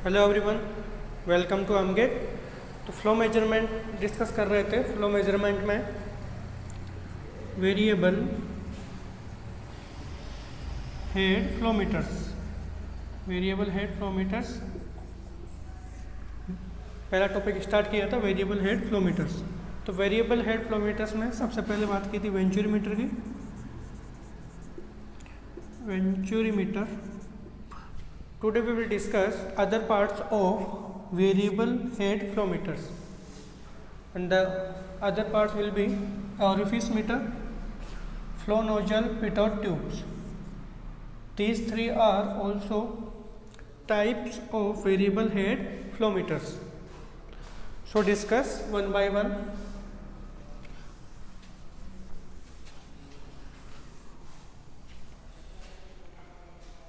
Hello everyone, welcome to Amgate. तो flow measurement discuss कर रहे थे। फ्लो मेजरमेंट में वेरिएबल हेड फ्लो मीटर्स पहला टॉपिक स्टार्ट किया था, वेरिएबल हेड फ्लो मीटर्स। तो वेरिएबल हेड फ्लो मीटर्स में सबसे पहले बात की थी वेंचुरीमीटर की। Venturimeter. Today we will discuss other parts of variable head flow meters, and the other parts will be orifice meter, flow nozzle, pitot tubes. These three are also types of variable head flow meters. So discuss one by one.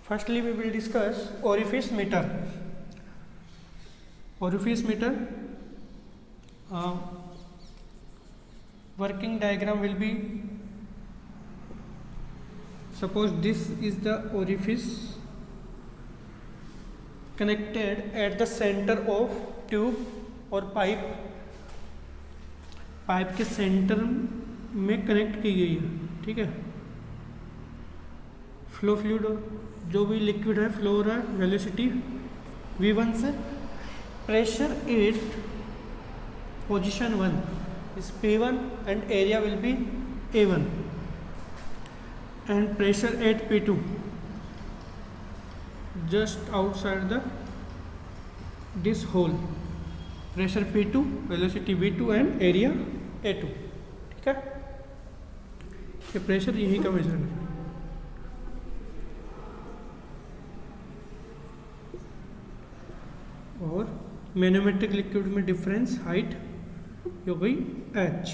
Firstly, we will discuss orifice meter. Orifice meter working diagram will be, suppose this is the orifice connected at the center of tube और pipe के centre में connect की गई है। ठीक है। Flow fluid, जो भी लिक्विड है फ्लो हो रहा है, वेलोसिटी v1 से, pressure at position 1 is p1 and area will be a1 and pressure at p2 just outside the this hole, pressure p2, velocity v2 and area a2। ठीक है, ये प्रेशर यहीं का मेजर है। और मैनोमेट्रिक लिक्विड में difference height हो गई h।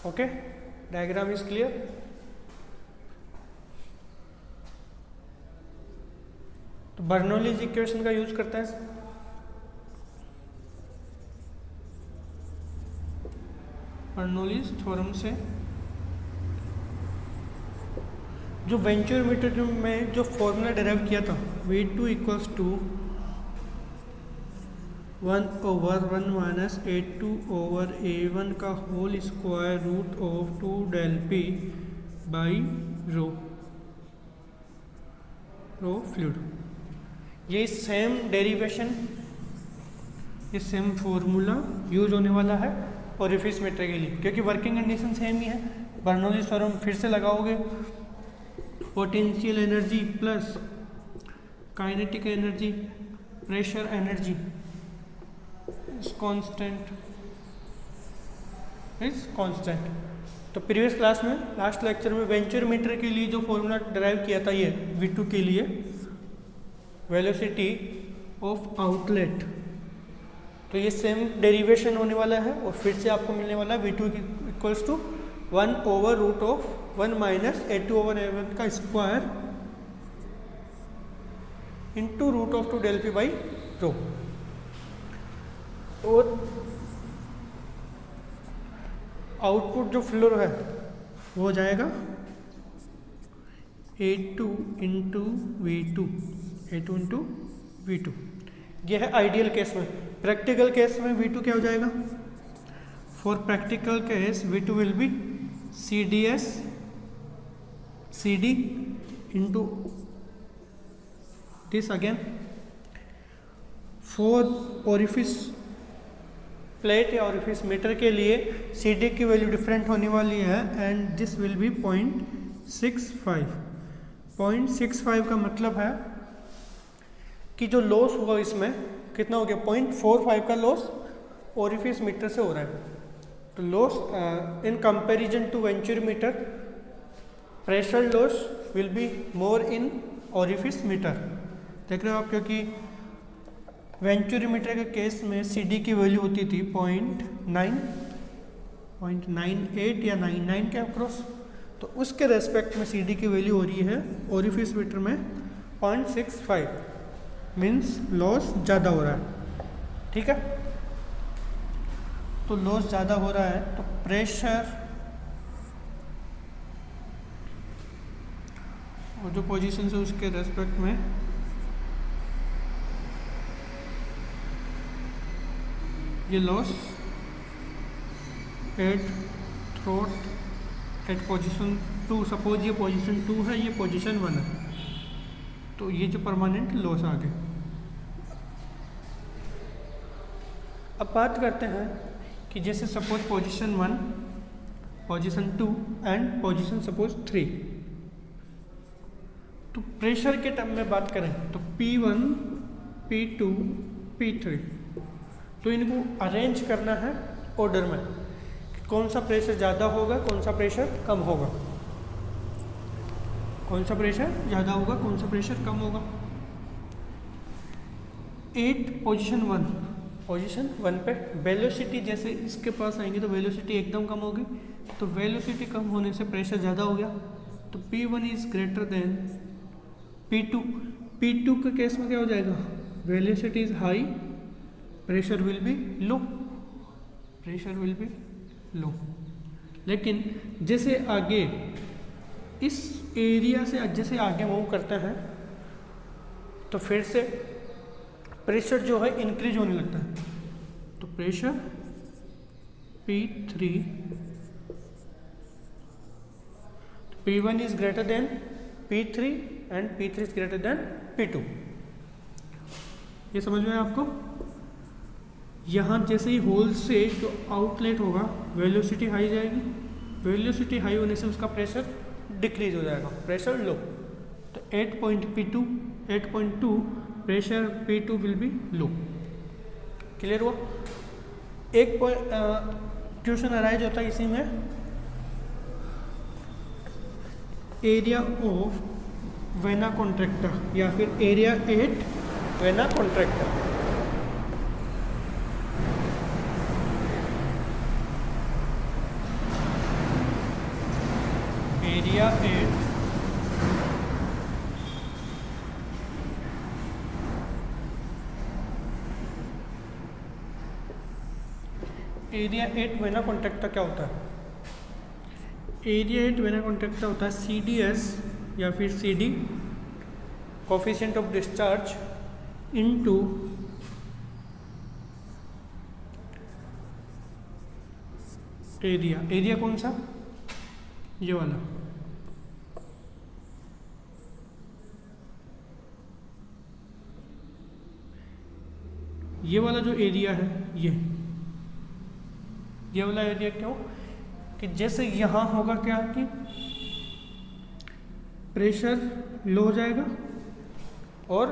Okay, diagram is clear. तो बर्नौलीज इक्वेशन का यूज करते हैं। बर्नौलीज थ्योरम से जो वेंचुरीमीटर में जो फॉर्मूला डेराइव किया था, V2 equals to 1/1 minus A2 over A1 का whole square root of 2 del P by rho fluid. ये सेम डेरिवेशन, ये सेम फॉर्मूला यूज होने वाला है ओरिफिस मीटर के लिए, क्योंकि वर्किंग कंडीशन सेम ही है। बर्नौलीज थ्योरम फिर से लगाओगे, potential energy plus kinetic energy, pressure energy is constant. तो प्रीवियस क्लास में, लास्ट लेक्चर में वेंचुरीमीटर के लिए जो फॉर्मूला डिराइव किया था, ये V2 के लिए वेलोसिटी ऑफ आउटलेट, तो ये सेम डेरिवेशन होने वाला है और फिर से आपको मिलने वाला है V2 equals to 1/√1 minus A2 over A1 का square into √2 del P by रो। और आउटपुट जो फ्लो है वो हो जाएगा A2 इंटू V2। ये है आइडियल केस में। प्रैक्टिकल केस में V2 क्या हो जाएगा? For practical case V2 will be CD into this again। For orifice plate या ओरिफिस मीटर के लिए CD की वैल्यू डिफरेंट होने वाली है एंड दिस विल बी 0.65। 0.65 का मतलब है कि जो लॉस हुआ इसमें कितना हो गया? 0.45 का लॉस ओरिफिस मीटर से हो रहा है। तो loss in comparison to venturimeter, pressure loss will be more in orifice meter. देख रहे हो आप, क्योंकि वेंचुरीमीटर के केस में CD की वैल्यू होती थी 0.98 या 99 के अक्रॉस, तो उसके रेस्पेक्ट में CD की वैल्यू हो रही है ओरिफिस मीटर में 0.65, मीन्स लॉस ज़्यादा हो रहा है। ठीक है, तो लॉस ज़्यादा हो रहा है तो प्रेशर और जो पोजीशन है उसके रेस्पेक्ट में ये loss at throat at position 2, suppose ये पोजीशन 2 है, ये पोजीशन 1 है, तो ये जो परमानेंट लॉस आ गए। अब बात करते हैं कि जैसे suppose position 1, position 2 and position suppose 3, तो प्रेशर के टर्म में बात करें तो P1, P2, P3, तो इनको अरेंज करना है ऑर्डर में कि कौन सा प्रेशर ज़्यादा होगा, कौन सा प्रेशर कम होगा, कौन सा प्रेशर ज़्यादा होगा, कौन सा प्रेशर कम होगा। 8 पोजीशन 1 पे वेलोसिटी जैसे इसके पास आएंगे तो वेलोसिटी एकदम कम होगी, तो वेलोसिटी कम होने से प्रेशर ज़्यादा हो गया, तो P1 is greater than P2। P2 के केस में क्या हो जाएगा, velocity is high, pressure will be low, pressure will be low. लेकिन जैसे आगे इस एरिया से जैसे आगे मूव करते हैं तो फिर से प्रेशर जो है इंक्रीज होने लगता है, तो pressure P3, P1 is greater than P3 and P3 is greater than P2। ये समझ में आपको? यहाँ जैसे ही होल से जो आउटलेट होगा वेलोसिटी हाई जाएगी, वेलोसिटी हाई होने से उसका प्रेशर डिक्रीज हो जाएगा, प्रेशर लो, तो 8.2 pressure P2 will be low. Clear हुआ? एक क्वेश्चन अराइज होता है इसी में, एरिया ऑफ वेना कॉन्ट्रैक्टा या फिर area at vena contracta. Area at vena contracta क्या होता है? एरिया एट वेना कॉन्ट्रैक्टा होता है CDS या फिर CD, coefficient of discharge, into area. Area कौन सा? ये वाला, ये वाला जो एरिया है, ये वाला एरिया क्यों? कि जैसे यहाँ होगा क्या कि प्रेशर लो हो जाएगा और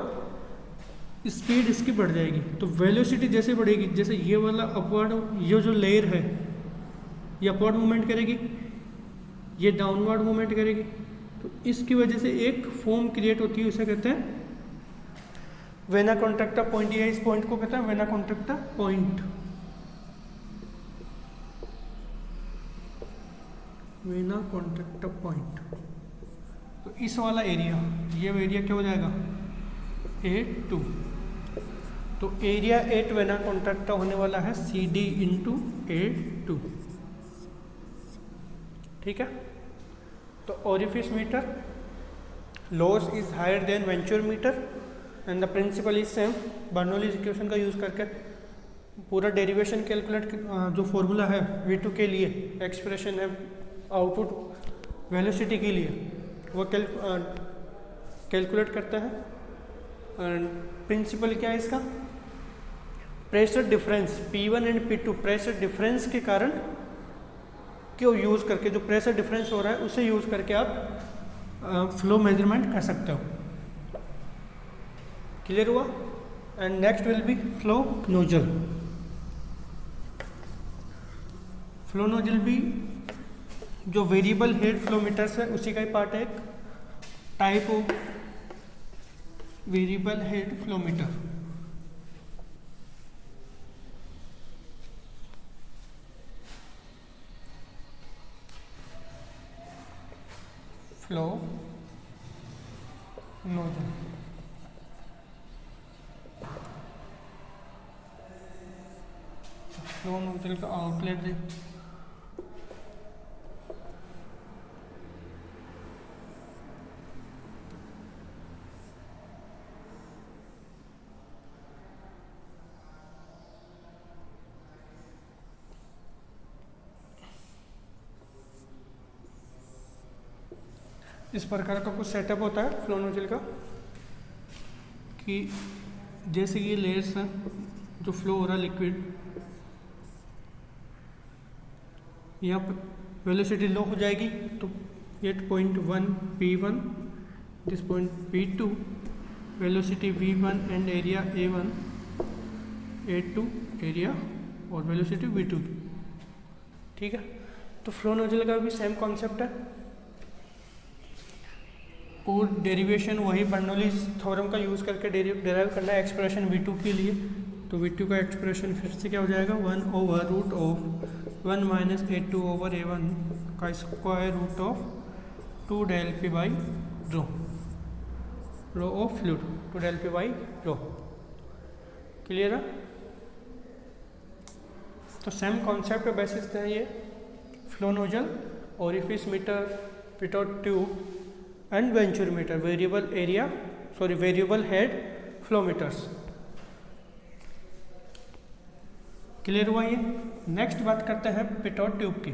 स्पीड इसकी बढ़ जाएगी, तो वेलोसिटी जैसे बढ़ेगी, जैसे ये वाला अपवर्ड, ये जो लेयर है ये अपवर्ड मूवमेंट करेगी, ये डाउनवर्ड मूवमेंट करेगी, तो इसकी वजह से एक फॉर्म क्रिएट होती है, उसे कहते हैं वेना कॉन्ट्रैक्टा पॉइंट, या इस पॉइंट को कहते हैं vena contracta point. Vena contracta point, तो इस वाला एरिया, ये एरिया क्या हो जाएगा? 8.2। तो एरिया 8 वेना कॉन्ट्रैक्टा होने वाला है CD इंटू 8.2। ठीक है? तो orifice meter loss is higher than venturi meter and the principle is same. Bernoulli's equation का यूज़ करके पूरा डेरिवेशन कैलकुलेट, जो फॉर्मूला है V2 के लिए, एक्सप्रेशन है आउटपुट वेलोसिटी के लिए, वो कैलकुलेट करता है। एंड प्रिंसिपल क्या है इसका? Pressure difference P1 and P2 pressure difference के कारण क्यों यूज़ करके, जो प्रेशर डिफरेंस हो रहा है उसे यूज़ करके आप फ्लो मेजरमेंट कर सकते हो। क्लियर हुआ? And next will be flow nozzle. Flow nozzle भी जो वेरिएबल हेड फ्लो मीटर्स है उसी का ही पार्ट है, एक type of variable head flow meter. Flow nozzle, flow nozzle का आउटलेट दे, इस प्रकार का कुछ सेटअप होता है फ्लो नोजल का कि जैसे ये लेयर्स हैं जो फ्लो हो रहा है लिक्विड, यहाँ पर वेलोसिटी लो हो जाएगी तो at point 1 P1, this point P2, velocity V1 and area A1, A2 area और वेलोसिटी V2, ठीक है। तो फ्लो नोजल का भी सेम कॉन्सेप्ट है और डेरिवेशन वही बर्नौलीज थ्योरम का यूज़ करके डेराइव करना है एक्सप्रेशन V2 के लिए। तो V2 का एक्सप्रेशन फिर से क्या हो जाएगा, 1/√1 माइनस A2 ओवर A1 का square root of 2 del P by rho of fluid, 2 del P by rho. Clear है? तो सेम कॉन्सेप्ट बेसिस है ये flow nozzle, orifice meter, pitot tube and venturi meter, variable head flow meters. Clear हुआ ये? Next बात करते हैं pitot tube की।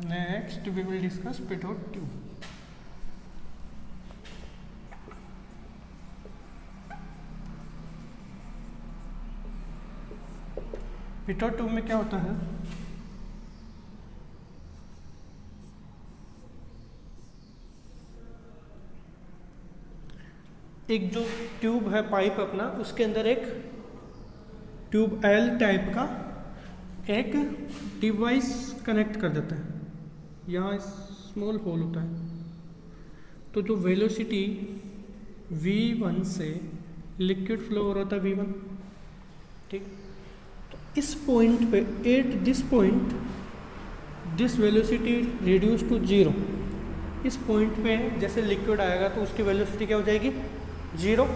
Next we will discuss pitot tube. Pitot tube में क्या होता है, एक जो ट्यूब है पाइप अपना, उसके अंदर एक ट्यूब एल टाइप का एक डिवाइस कनेक्ट कर देता है, यहाँ स्मॉल होल होता है। तो जो वेलोसिटी V1 से लिक्विड फ्लो हो रहा था V1, ठीक, तो इस पॉइंट पे at this point this velocity reduce to 0। इस पॉइंट पे जैसे लिक्विड आएगा तो उसकी वेलोसिटी क्या हो जाएगी, 0।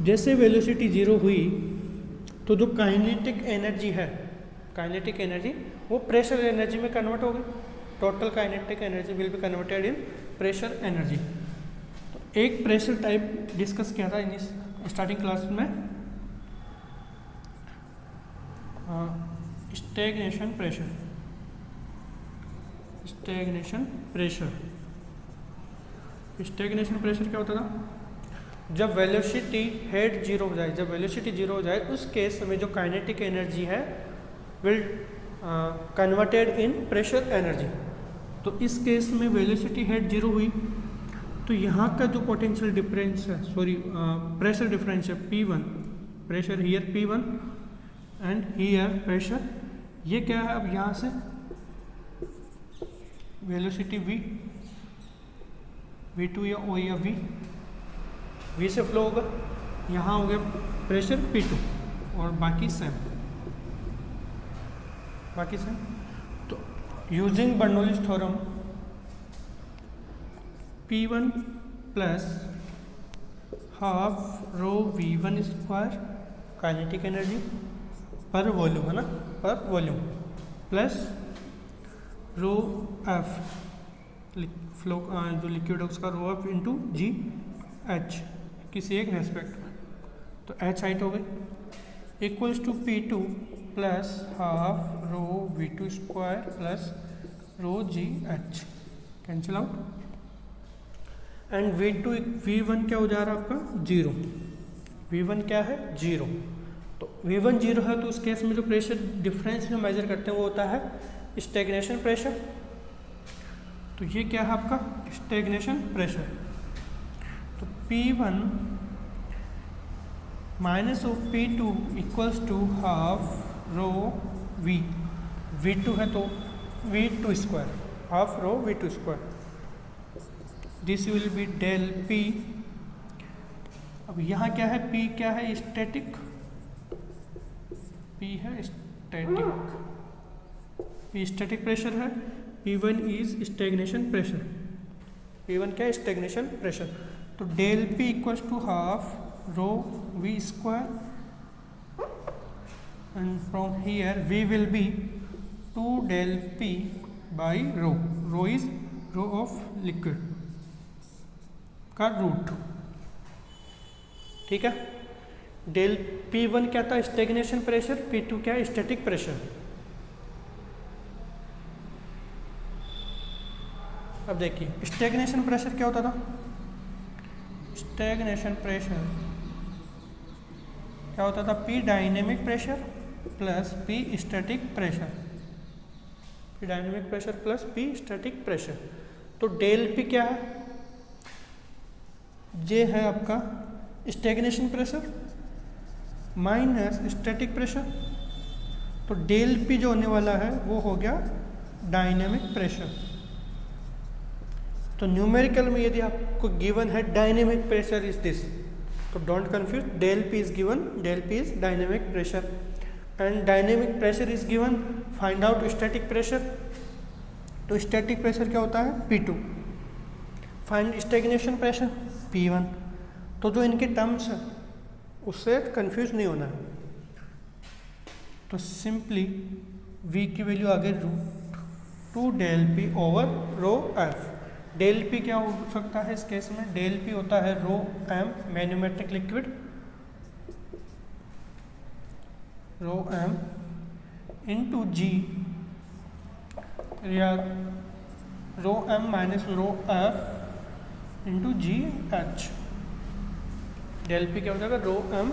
जैसे वेलोसिटी 0 हुई तो जो काइनेटिक एनर्जी है, काइनेटिक एनर्जी वो प्रेशर एनर्जी में कन्वर्ट हो गई। Total kinetic energy will be converted in pressure energy. तो एक प्रेशर टाइप डिस्कस किया था इन स्टार्टिंग क्लास में, स्टैग्नेशन प्रेशर। स्टैग्नेशन प्रेशर क्या होता था, जब वेलोसिटी हेड 0 हो जाए, जब वेलोसिटी 0 हो जाए उस केस में जो काइनेटिक एनर्जी है will converted in pressure energy. तो इस केस में वेलोसिटी हेड 0 हुई तो यहाँ का जो पोटेंशियल डिफरेंस है, प्रेशर डिफरेंस है P1, pressure here P1 and here pressure, ये क्या है, अब यहाँ से वेलोसिटी V2 या O या V से फ्लो होगा, यहाँ हो गया प्रेशर P2 और बाकी सेम। तो using Bernoulli's theorem P1 plus half रो V1 स्क्वायर काइनेटिक एनर्जी पर वॉल्यूम है ना, पर वॉल्यूम, प्लस रो F फ्लो जो लिक्विड है उसका रो F इंटू GH किसी एक रेस्पेक्ट में, तो H हाइट हो गई, equals to P2 plus half rho V2 square plus rho GH, cancel out, and V1 क्या हो जा रहा है आपका 0, V1 क्या है 0। तो V1 0 है तो उस केस में जो प्रेशर डिफरेंस में मेजर करते हैं वो होता है स्टैग्नेशन प्रेशर। तो ये क्या है आपका स्टैग्नेशन प्रेशर। तो P1 minus of P2 equals to half rho V2 है तो V2 square, half rho V2 square, this will be del P। अब यहाँ क्या है, P क्या है, स्टैटिक, P है स्टैटिक, P स्टैटिक प्रेशर है, P1 is stagnation pressure, P1 क्या है स्टैग्नेशन प्रेशर। तो del P equals to half rho V square and from here V will be 2 del P by rho, row is row of liquid का root, ठीक है। Del P1 क्या था, stagnation pressure, P2 क्या है, static pressure. अब देखिए stagnation pressure क्या होता था, स्टेगनेशन प्रेशर क्या होता था, P dynamic pressure plus P static pressure, P dynamic pressure plus P static pressure. तो डेल P क्या है, ये है आपका stagnation pressure minus static pressure, तो डेल P जो होने वाला है वो हो गया डायनेमिक प्रेशर। तो न्यूमेरिकल में यदि आपको गिवन है डायनेमिक प्रेशर इज दिस, तो don't confuse, del P is given, del P is dynamic pressure and dynamic pressure is given, find out static pressure. तो स्टैटिक प्रेशर क्या होता है, P2, find stagnation pressure P1। तो जो इनके terms है उससे कंफ्यूज नहीं होना है। तो सिंपली V की वैल्यू आगे √2 डेल P ओवर रो एफ। डेल P क्या हो सकता है इस केस में, डेल P होता है rho m manometric liquid, rho m into g या rho m minus rho f into g h. Del P क्या हो जाएगा, rho m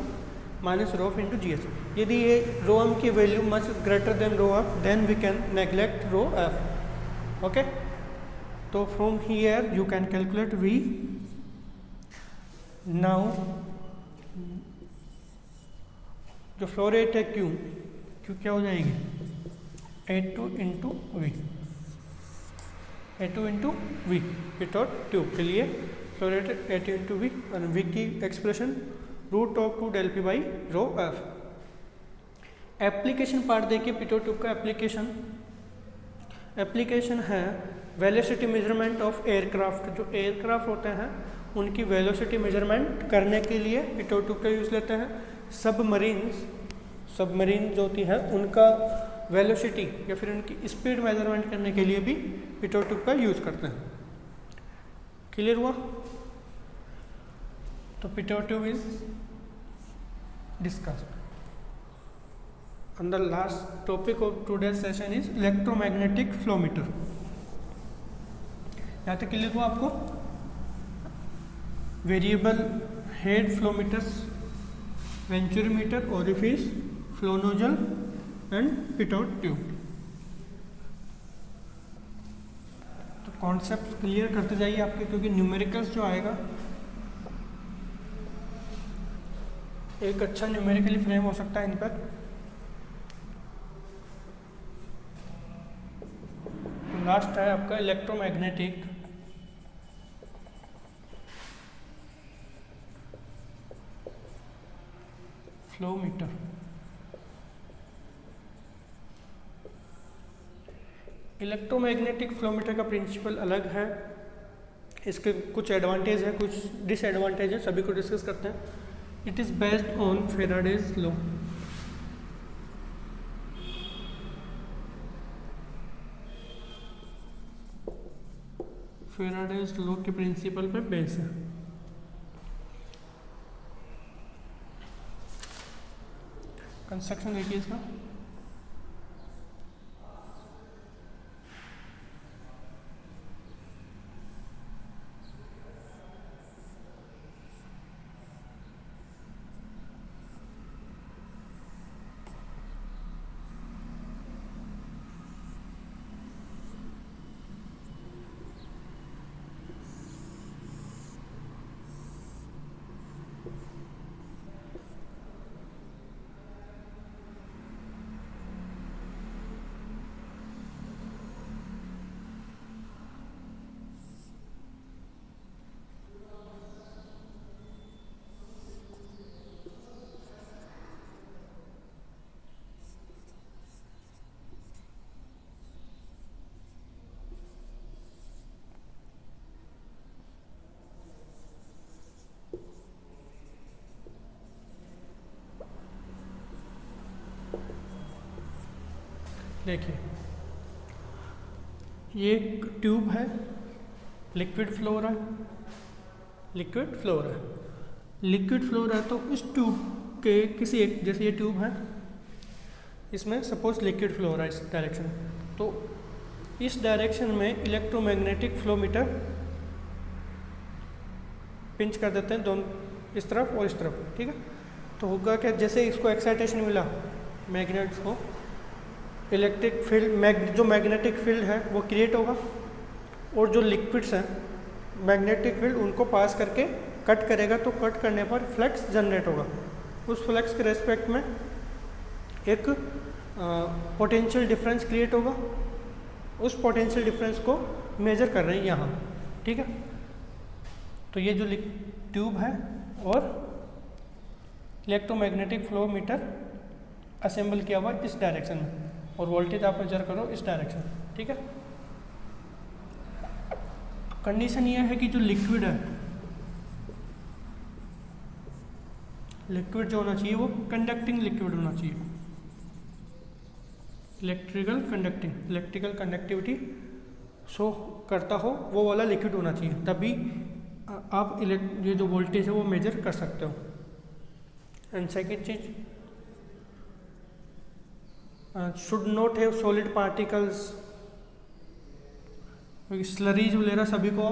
minus rho f into g h. यदि ये रो एम की value much greater than rho f, then we can neglect rho f. Okay, तो from here you can calculate V। Now जो flow rate है Q क्या हो जाएगी, A2 into we, A2 into v without tube के लिए flow rate A2 into v, और V की expression √2 del P by rho f. Application part देखिए, पिटो ट्यूब का एप्लीकेशन है वेलोसिटी मेजरमेंट ऑफ एयरक्राफ्ट। जो एयरक्राफ्ट होते हैं उनकी वेलोसिटी मेजरमेंट करने के लिए पिटो ट्यूब का यूज़ लेते हैं। सबमरीन जो होती है उनका वेलोसिटी या फिर उनकी स्पीड मेजरमेंट करने के लिए भी पिटो ट्यूब का यूज़ करते हैं। क्लियर हुआ? तो पिटो tube is discussed. And the last topic of today's session is electromagnetic flow meter। यहाँ तक क्लियर हुआ आपको? Variable head flow meters, venturimeter, orifice, flow nozzle and pitot tube. तो कॉन्सेप्ट क्लियर करते जाइए आपके, क्योंकि न्यूमेरिकल्स जो आएगा एक अच्छा न्यूमेरिकली फ्रेम हो सकता है इन पर। लास्ट है आपका electromagnetic flow metre. Electromagnetic flow metre का प्रिंसिपल अलग है, इसके कुछ एडवांटेज है, कुछ डिसएडवांटेज है, सभी को डिस्कस करते हैं। It is based on Faraday's law. Faraday's law के प्रिंसिपल पे बेस है। कंस्ट्रक्शन देखिए इसका। देखिए ये एक ट्यूब है, लिक्विड फ्लो हो रहा है, तो इस ट्यूब के किसी एक, जैसे ये ट्यूब है, इसमें सपोज लिक्विड फ्लो हो रहा है इस डायरेक्शन में, तो इस डायरेक्शन में इलेक्ट्रोमैग्नेटिक फ्लो मीटर पिंच कर देते हैं दोनों, इस तरफ और इस तरफ, ठीक है। तो होगा क्या, जैसे इसको एक्साइटेशन मिला मैग्नेट्स को, इलेक्ट्रिक फील्ड जो मैग्नेटिक फील्ड है वो क्रिएट होगा, और जो लिक्विड्स हैं मैग्नेटिक फील्ड उनको पास करके कट करेगा, तो कट करने पर फ्लक्स जनरेट होगा। उस फ्लक्स के रेस्पेक्ट में एक पोटेंशियल डिफरेंस क्रिएट होगा, उस पोटेंशियल डिफरेंस को मेजर कर रहे हैं यहाँ, ठीक है। तो ये जो ट्यूब है और इलेक्ट्रोमैग्नेटिक फ्लो मीटर असेंबल किया हुआ इस डायरेक्शन में, और वोल्टेज आप मेजर करो इस डायरेक्शन, ठीक है। कंडीशन ये है कि जो लिक्विड है, लिक्विड जो होना चाहिए वो कंडक्टिंग लिक्विड होना चाहिए, इलेक्ट्रिकल कंडक्टिविटी शो करता हो वो वाला लिक्विड होना चाहिए, तभी आप ये जो वोल्टेज है वो मेजर कर सकते हो। एंड सेकेंड चीज, should not have solid particles, slurries वगैरह सभी को,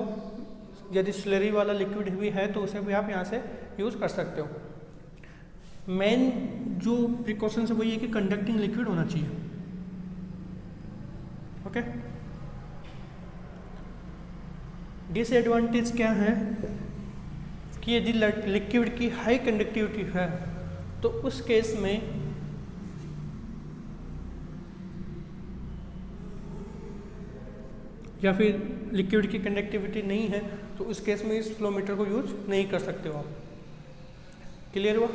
यदि स्लरी वाला लिक्विड भी है तो उसे भी आप यहाँ से यूज़ कर सकते हो। मेन जो प्रिकॉशंस है वो ये कि कंडक्टिंग लिक्विड होना चाहिए, ओके। डिसएडवांटेज क्या है कि यदि लिक्विड की हाई कंडक्टिविटी है तो उस केस में या फिर लिक्विड की कंडक्टिविटी नहीं है तो उस केस में इस फ्लोमीटर को यूज नहीं कर सकते हो आप। क्लियर हुआ?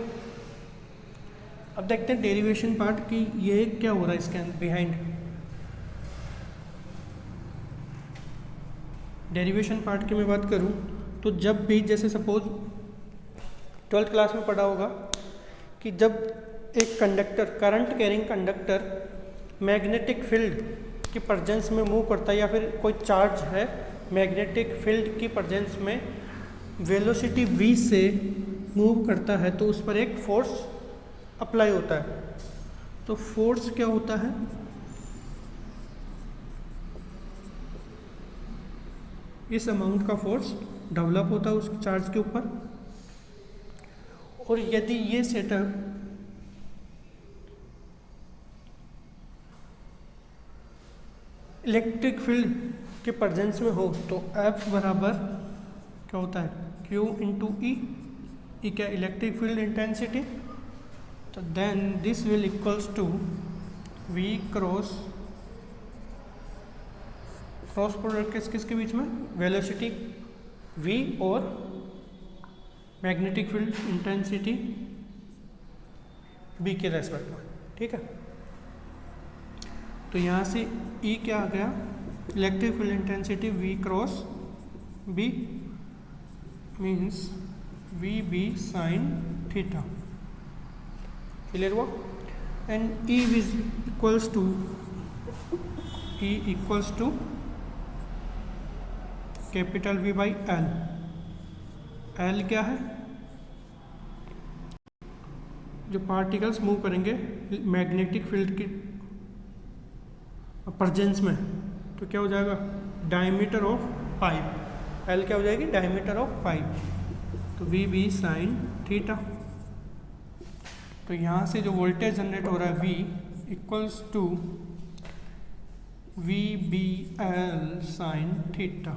अब देखते हैं डेरिवेशन पार्ट की, ये क्या हो रहा है इसके बिहाइंड। डेरिवेशन पार्ट की मैं बात करूं तो जब भी, जैसे सपोज 12th क्लास में पढ़ा होगा कि जब एक conductor, current carrying conductor magnetic field की प्रेजेंस में मूव करता है, या फिर कोई चार्ज है मैग्नेटिक फील्ड की प्रेजेंस में वेलोसिटी v से मूव करता है, तो उस पर एक फोर्स अप्लाई होता है। तो फोर्स क्या होता है, इस अमाउंट का फोर्स डेवलप होता है उस चार्ज के ऊपर। और यदि ये सेटअप इलेक्ट्रिक फील्ड के प्रेजेंस में हो तो F बराबर क्या होता है, Q इंटू ई। ई क्या, इलेक्ट्रिक फील्ड इंटेंसिटी। तो then this will equals to V cross product किसके बीच में, वेलोसिटी V और मैग्नेटिक फील्ड इंटेंसिटी B के रेस्पेक्ट में, ठीक है। तो यहाँ से E क्या आ गया, electric field intensity V cross B means VB sine theta. Clear हुआ? And E is equals to capital V by L। L क्या है, जो पार्टिकल्स मूव करेंगे मैग्नेटिक फील्ड की प्रेजेंस में, तो क्या हो जाएगा, डायमीटर ऑफ पाइप। L क्या हो जाएगी, डायमीटर ऑफ पाइप। तो VB साइन थीटा। तो यहाँ से जो वोल्टेज जनरेट हो रहा है V equals to VBL sine theta.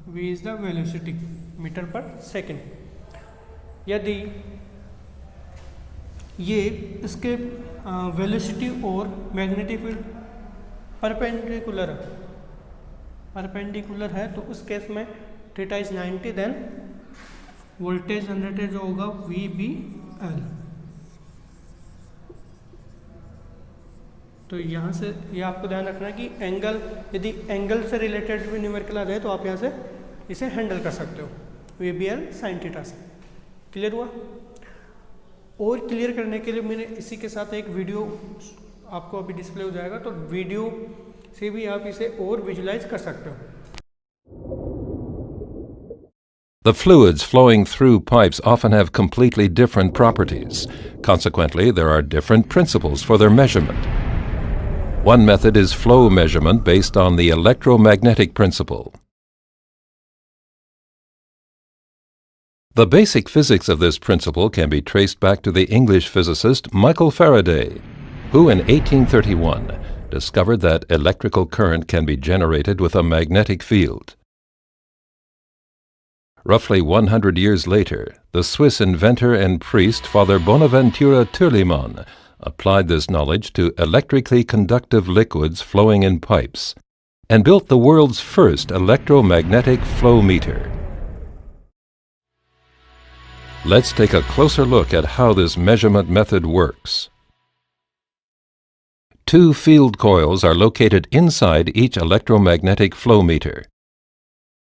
V is the velocity meter पर सेकेंड। यदि ये इसके वेलोसिटी और मैग्नेटिक फील्ड परपेंडिकुलर है तो उस केस में theta is 90, then voltage generated जो होगा VBL। तो यहाँ से ये आपको ध्यान रखना है कि एंगल, यदि एंगल से रिलेटेड भी न्यूमेरिकल आ जाए तो आप यहाँ से इसे हैंडल कर सकते हो VBL साइन थीटा से। क्लियर हुआ? और क्लियर करने के लिए मैंने इसी के साथ एक वीडियो आपको अभी डिस्प्ले हो जाएगा, तो वीडियो से भी आप इसे और विजुलाइज कर सकते हो। The fluids flowing through pipes often have completely different properties. Consequently, there are different principles for their measurement. One method is flow measurement based on the electromagnetic principle. The basic physics of this principle can be traced back to the English physicist Michael Faraday, who in 1831 discovered that electrical current can be generated with a magnetic field. Roughly 100 years later, the Swiss inventor and priest Father Bonaventura Turlimann applied this knowledge to electrically conductive liquids flowing in pipes and built the world's first electromagnetic flow meter. Let's take a closer look at how this measurement method works. Two field coils are located inside each electromagnetic flow meter.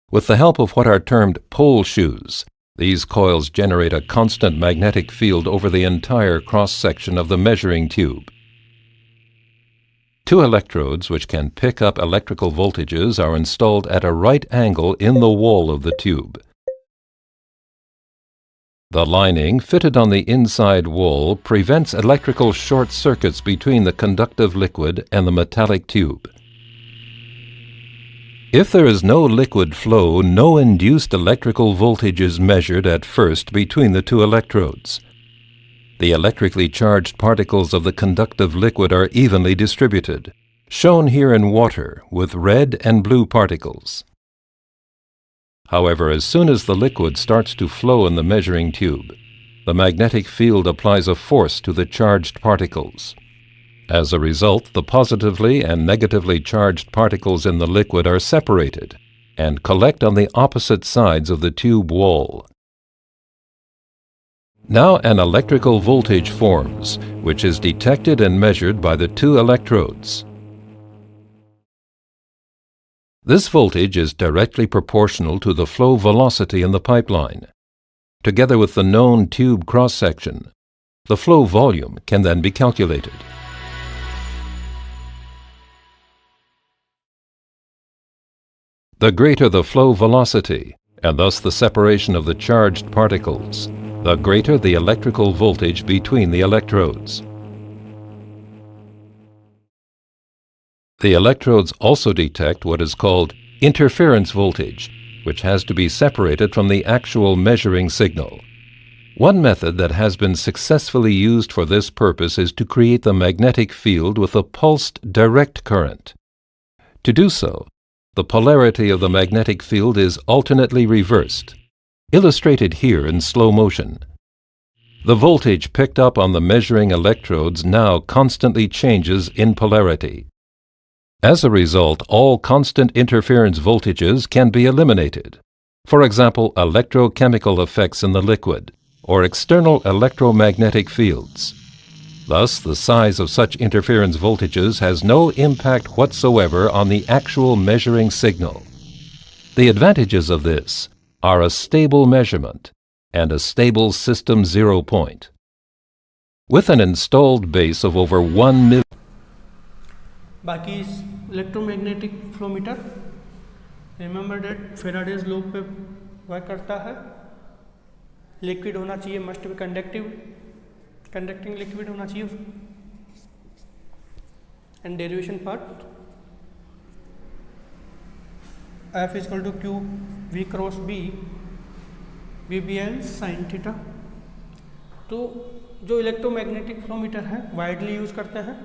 With the help of what are termed pole shoes, these coils generate a constant magnetic field over the entire cross-section of the measuring tube. Two electrodes which can pick up electrical voltages are installed at a right angle in the wall of the tube. The lining fitted on the inside wall prevents electrical short circuits between the conductive liquid and the metallic tube. If there is no liquid flow, no induced electrical voltage is measured at first between the two electrodes. The electrically charged particles of the conductive liquid are evenly distributed, shown here in water with red and blue particles. However, as soon as the liquid starts to flow in the measuring tube, the magnetic field applies a force to the charged particles. As a result, the positively and negatively charged particles in the liquid are separated and collect on the opposite sides of the tube wall. Now an electrical voltage forms, which is detected and measured by the two electrodes. This voltage is directly proportional to the flow velocity in the pipeline. Together with the known tube cross-section, the flow volume can then be calculated. The greater the flow velocity, and thus the separation of the charged particles, the greater the electrical voltage between the electrodes. The electrodes also detect what is called interference voltage, which has to be separated from the actual measuring signal. One method that has been successfully used for this purpose is to create the magnetic field with a pulsed direct current. To do so, the polarity of the magnetic field is alternately reversed, illustrated here in slow motion. The voltage picked up on the measuring electrodes now constantly changes in polarity. As a result, all constant interference voltages can be eliminated. For example, electrochemical effects in the liquid, or external electromagnetic fields. Thus, the size of such interference voltages has no impact whatsoever on the actual measuring signal. The advantages of this are a stable measurement and a stable system zero point. With an installed base of over 1 million. बाकी electromagnetic flow meter remember that Faraday's law पे work करता है. Liquid होना चाहिए, must be conducting liquid होना चाहिए. And derivation part F is equal to q v cross b v b l sine theta. तो जो इलेक्ट्रोमैग्नेटिक फ्लो मीटर है वाइडली यूज करते हैं.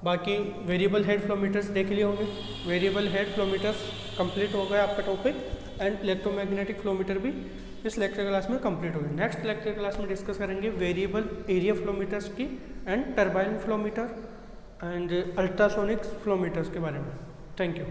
बाकी वेरिएबल हेड फ्लो मीटर्स देख लिए होंगे. Variable head flow meters complete हो गया आपका topic, and electromagnetic flow meter भी इस लेक्चर क्लास में कंप्लीट हो गया. नेक्स्ट लेक्चर क्लास में डिस्कस करेंगे वेरिएबल एरिया फ्लो मीटर्स की and turbine flow meter and ultrasonic flow meters के बारे में. Thank you.